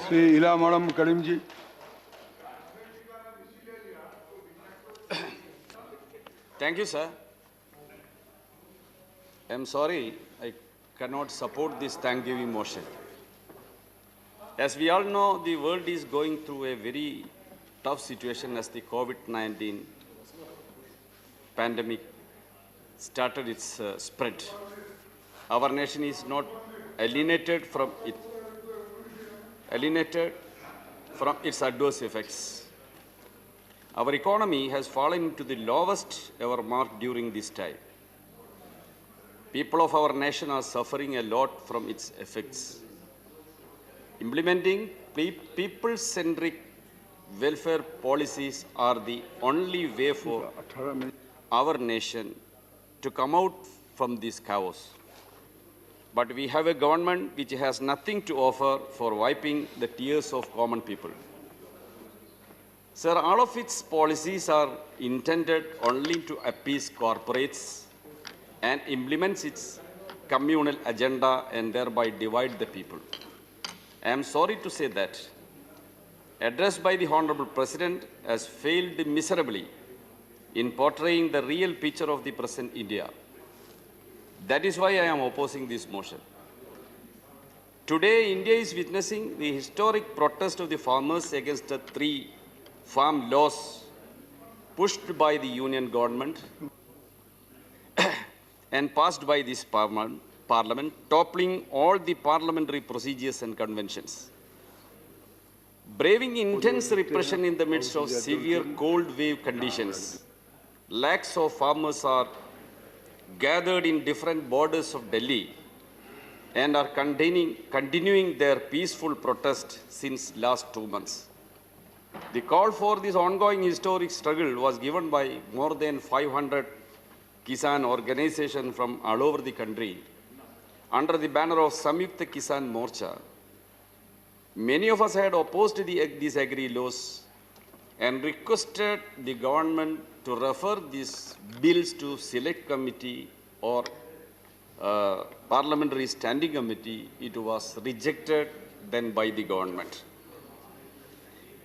Shri Ila madam Karim ji. Thank you, sir. I'm sorry, I cannot support this thanksgiving motion. As we all know, the world is going through a very tough situation as the COVID-19 pandemic started its spread. Our nation is not alienated from its adverse effects. Our economy has fallen to the lowest ever mark during this time. People of our nation are suffering a lot from its effects. Implementing people-centric welfare policies are the only way for our nation to come out from this chaos. But we have a government which has nothing to offer for wiping the tears of common people. Sir, all of its policies are intended only to appease corporates and implements its communal agenda and thereby divide the people. I am sorry to say that address by the Honorable President has failed miserably in portraying the real picture of the present India. That is why I am opposing this motion. Today, India is witnessing the historic protest of the farmers against the 3 farm laws pushed by the union government and passed by this parliament, toppling all the parliamentary procedures and conventions. Braving intense repression in the midst of severe cold wave conditions, lakhs of farmers are gathered in different borders of Delhi and are continuing their peaceful protest since last 2 months. The call for this ongoing historic struggle was given by more than 500 Kisan organizations from all over the country under the banner of Samyukta Kisan Morcha. Many of us had opposed these agri laws and requested the government to refer these bills to select committee or parliamentary standing committee. It was rejected then by the government.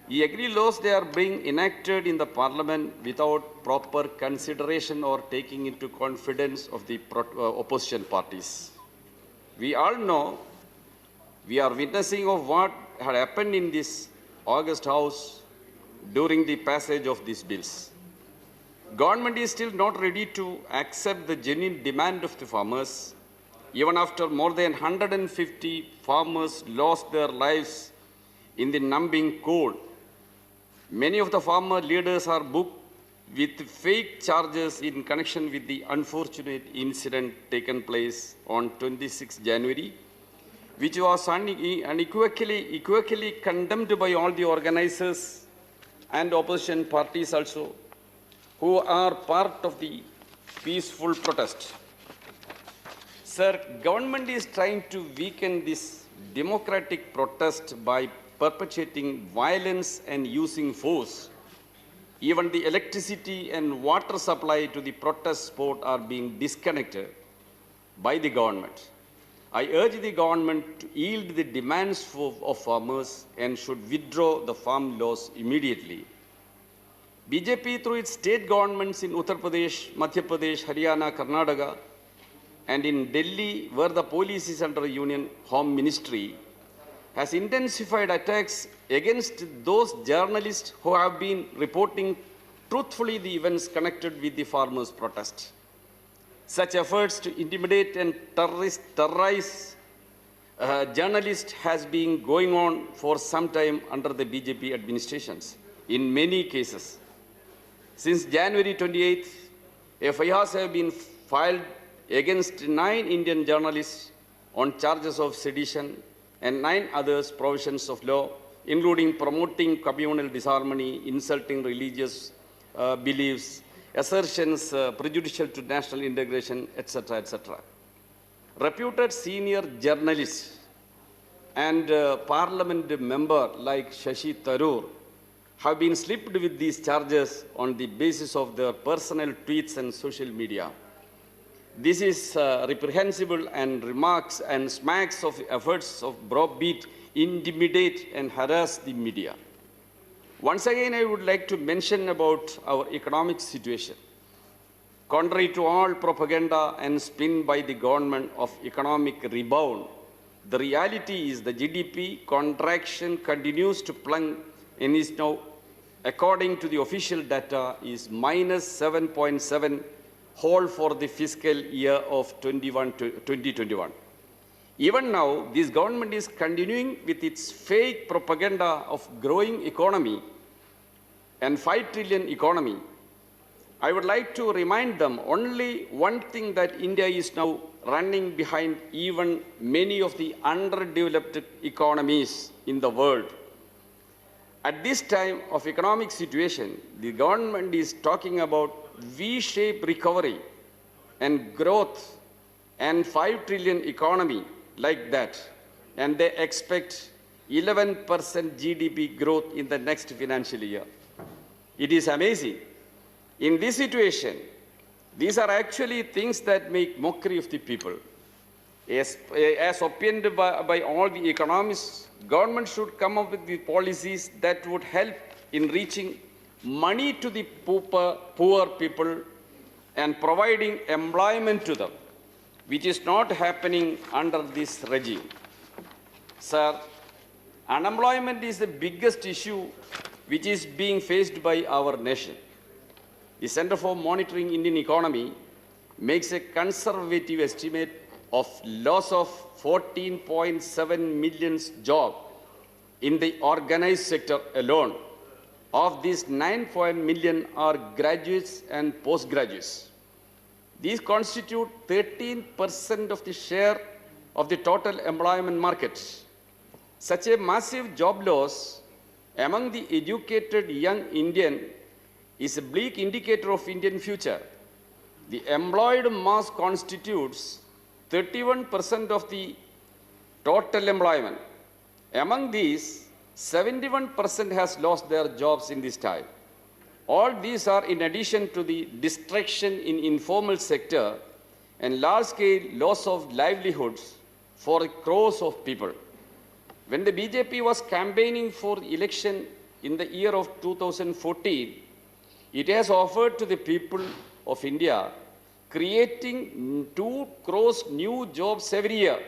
The agri laws, they are being enacted in the parliament without proper consideration or taking into confidence of the opposition parties. We all know, we are witnessing of what had happened in this August House during the passage of these bills. Government is still not ready to accept the genuine demand of the farmers, even after more than 150 farmers lost their lives in the numbing cold. Many of the farmer leaders are booked with fake charges in connection with the unfortunate incident taken place on 26 January, which was unequivocally condemned by all the organizers and opposition parties also, who are part of the peaceful protest. Sir, government is trying to weaken this democratic protest by perpetuating violence and using force. Even the electricity and water supply to the protest spot are being disconnected by the government. I urge the government to yield the demands of farmers and should withdraw the farm laws immediately. BJP, through its state governments in Uttar Pradesh, Madhya Pradesh, Haryana, Karnataka, and in Delhi, where the police is under Union Home Ministry, has intensified attacks against those journalists who have been reporting truthfully the events connected with the farmers' protest. Such efforts to intimidate and terrorize journalists has been going on for some time under the BJP administrations in many cases. Since January 28th, FIRs have been filed against 9 Indian journalists on charges of sedition and 9 others provisions of law, including promoting communal disharmony, insulting religious beliefs, assertions prejudicial to national integration, etc., etc. Reputed senior journalists and parliament member like Shashi Tharoor have been slipped with these charges on the basis of their personal tweets and social media. This is reprehensible and remarks and smacks of efforts of browbeat intimidate and harass the media. Once again, I would like to mention about our economic situation. Contrary to all propaganda and spin by the government of economic rebound, the reality is the GDP contraction continues to plunge and is now, according to the official data, is minus 7.7 whole for the fiscal year of 2021. Even now, this government is continuing with its fake propaganda of growing economy and 5 trillion economy. I would like to remind them only one thing, that India is now running behind even many of the underdeveloped economies in the world. At this time of economic situation, the government is talking about V-shaped recovery and growth and 5 trillion economy like that. And they expect 11% GDP growth in the next financial year. It is amazing. In this situation, these are actually things that make mockery of the people. As opined by all the economists, government should come up with the policies that would help in reaching money to the poor people and providing employment to them, which is not happening under this regime. Sir, unemployment is the biggest issue which is being faced by our nation. The Center for Monitoring Indian Economy makes a conservative estimate of loss of 14.7 million jobs in the organized sector alone. Of these, 9 million are graduates and postgraduates. These constitute 13% of the share of the total employment market. Such a massive job loss among the educated young Indian is a bleak indicator of Indian future. The employed mass constitutes 31% of the total employment. Among these, 71% has lost their jobs in this time. All these are in addition to the destruction in informal sector and large-scale loss of livelihoods for crores of people. When the BJP was campaigning for election in the year of 2014, it has offered to the people of India creating 2 crores new jobs every year.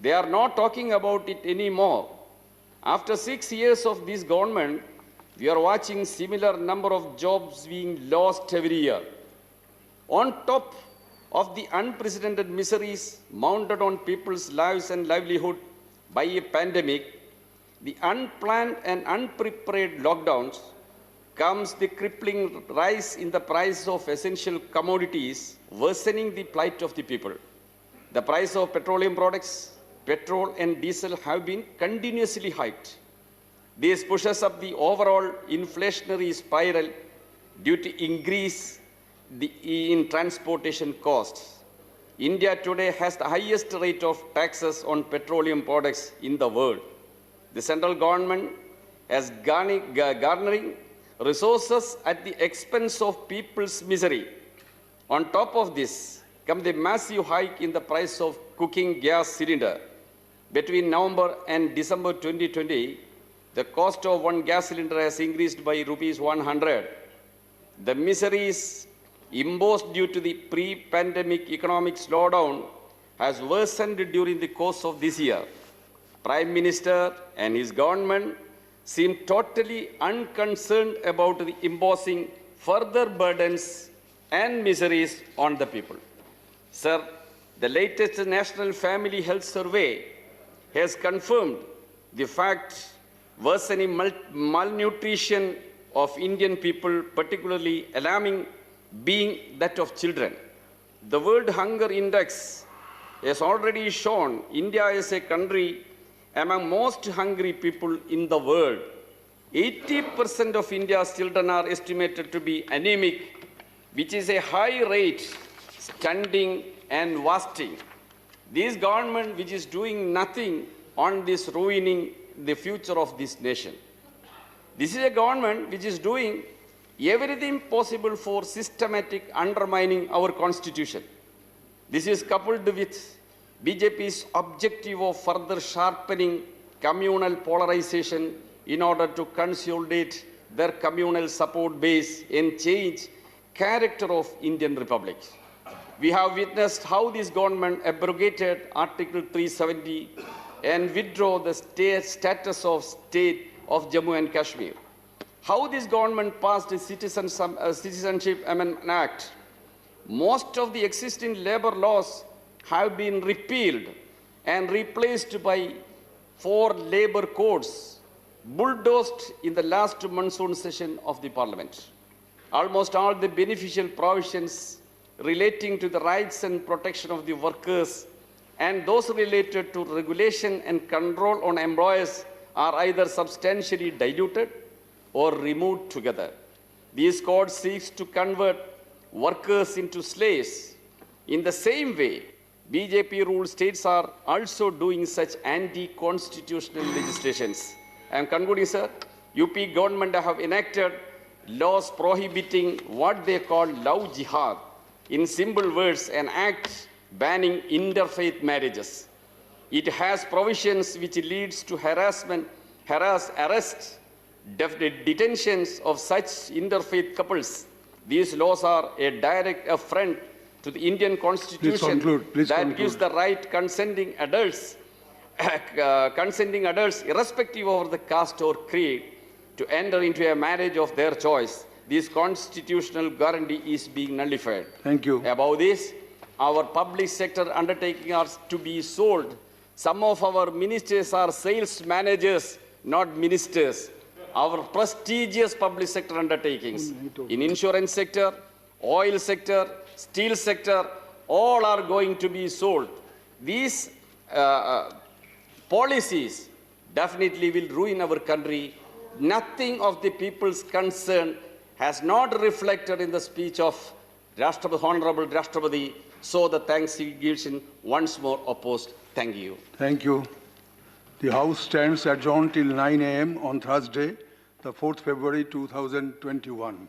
They are not talking about it anymore. After 6 years of this government, we are watching similar number of jobs being lost every year. On top of the unprecedented miseries mounted on people's lives and livelihood by a pandemic, the unplanned and unprepared lockdowns, comes the crippling rise in the price of essential commodities, worsening the plight of the people. The price of petroleum products, petrol and diesel have been continuously hiked. This pushes up the overall inflationary spiral due to increase in transportation costs. India today has the highest rate of taxes on petroleum products in the world. The central government is garnering resources at the expense of people's misery. On top of this comes the massive hike in the price of cooking gas cylinder. Between November and December 2020, the cost of one gas cylinder has increased by rupees 100. The miseries imposed due to the pre-pandemic economic slowdown has worsened during the course of this year. Prime Minister and his government seem totally unconcerned about the imposing further burdens and miseries on the people. Sir, the latest National Family Health Survey has confirmed the fact worsening malnutrition of Indian people, particularly alarming being that of children. The World Hunger Index has already shown India is a country among most hungry people in the world. 80% of India's children are estimated to be anemic, which is a high rate, stunting and wasting. This government, which is doing nothing on this, ruining the future of this nation. This is a government which is doing everything possible for systematic undermining our constitution. This is coupled with BJP's objective of further sharpening communal polarization in order to consolidate their communal support base and change character of Indian Republic. We have witnessed how this government abrogated Article 370 and withdrew the status of state of Jammu and Kashmir. How this government passed a Citizenship Amendment Act. Most of the existing labor laws have been repealed and replaced by 4 labor codes, bulldozed in the last monsoon session of the Parliament. Almost all the beneficial provisions relating to the rights and protection of the workers and those related to regulation and control on employers are either substantially diluted or removed together. These codes seek to convert workers into slaves. In the same way, BJP-ruled states are also doing such anti-constitutional legislations. I am concluding, sir. UP government have enacted laws prohibiting what they call love jihad, in simple words, an act banning interfaith marriages. It has provisions which leads to arrest, detentions of such interfaith couples. These laws are a direct affront to the Indian Constitution that gives the right consenting adults, irrespective of the caste or creed, to enter into a marriage of their choice. This constitutional guarantee is being nullified. Thank you. Above this, our public sector undertakings are to be sold. Some of our ministers are sales managers, not ministers. Our prestigious public sector undertakings in insurance sector, oil sector, steel sector, all are going to be sold. These policies definitely will ruin our country. Nothing of the people's concern has not reflected in the speech of Honorable Rashtrapati. So the thanksgiving once more opposed. Thank you. Thank you. The House stands adjourned till 9 a.m. on Thursday, the 4th February 2021.